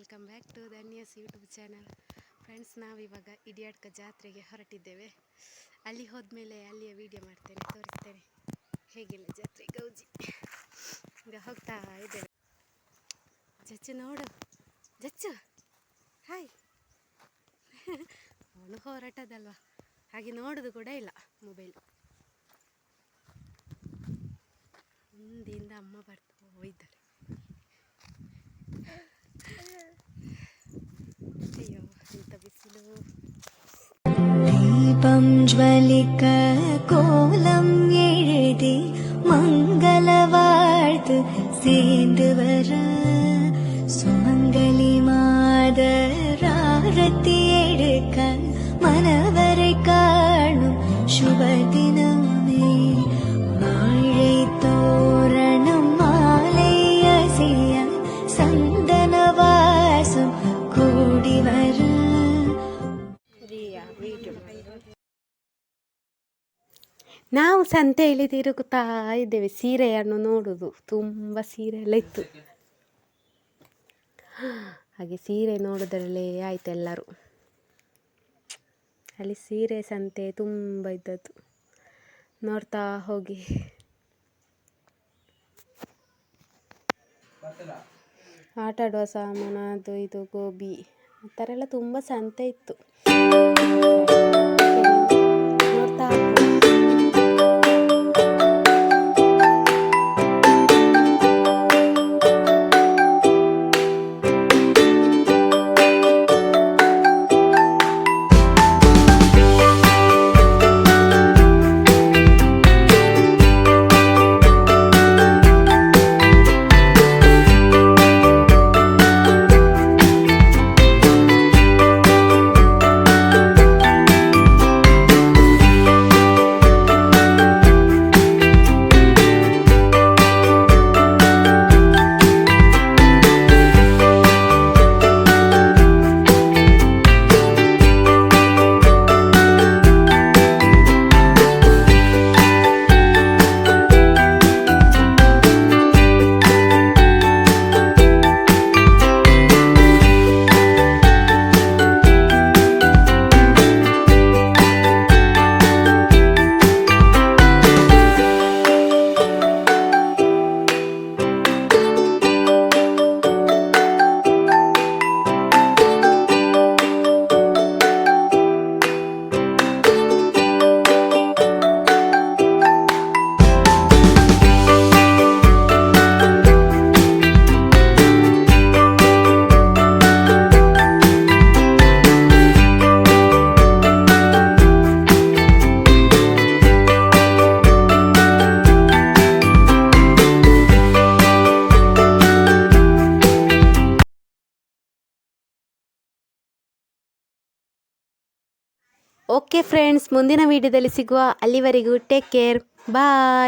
Welcome back to Dhanya's YouTube channel. Friends, ನಾವಿವಾಗ ಇಡಿಯಾಡ್ಕ ಜಾತ್ರೆಗೆ ಹೊರಟಿದ್ದೇವೆ. ಅಲ್ಲಿ ಹೋದ್ಮೇಲೆ ಅಲ್ಲಿಯ ವಿಡಿಯೋ ಮಾಡ್ತೇನೆ, ತೋರಿಸ್ತೇನೆ ಹೇಗಿಲ್ಲ ಜಾತ್ರೆ ಗೌಜಿ. ಈಗ ಹೋಗ್ತಾ ಇದ್ದೇವೆ. ಜಚ್ಚು ನೋಡು, ಜಚ್ಚು ಹಾಯ್. ಅವನು ಹೊರಟದಲ್ವ, ಹಾಗೆ ನೋಡೋದು ಕೂಡ ಇಲ್ಲ ಮೊಬೈಲ್. ಮುಂದಿಂದ ಅಮ್ಮ ಬರ್ತಾ ಹೋಗಿದ್ದಾರೆ. ಅಯ್ಯೋ ಎಂತ ಬಿಸಿಲು. ദീപം ജ്വലിക്ക കോലം എഴുതി മംഗള വാഴ്ത്ത് சேர்ந்து வர சுமங்கலி மாதராரத்தி எடுக்க மனவரை காணும் சுப தினமே வாழை தோரணம் மாலை அசைய சந்தன வாசம் கூடி வர. ನಾವು ಸಂತೆಯಲ್ಲಿ ತಿರುಗುತ್ತಾ ಇದ್ದೇವೆ. ಸೀರೆಯನ್ನು ನೋಡುವುದು, ತುಂಬ ಸೀರೆ ಎಲ್ಲ ಇತ್ತು. ಹಾಗೆ ಸೀರೆ ನೋಡೋದ್ರಲ್ಲೇ ಆಯ್ತು ಎಲ್ಲರೂ. ಅಲ್ಲಿ ಸೀರೆ ಸಂತೆ ತುಂಬ ಇದ್ದದ್ದು, ನೋಡ್ತಾ ಹೋಗಿ. ಆಟ ಆಡುವ ಸಾಮಾನು, ಅದು ಇದು ಗೋಬಿ ಆ ಥರ ಎಲ್ಲ ತುಂಬ ಸಂತೆ ಇತ್ತು. ನೋಡ್ತಾ ಓಕೆ ಫ್ರೆಂಡ್ಸ್, ಮುಂದಿನ ವಿಡಿಯೋದಲ್ಲಿ ಸಿಗುವ. ಅಲ್ಲಿವರೆಗೂ ಟೇಕ್ ಕೇರ್, ಬಾಯ್.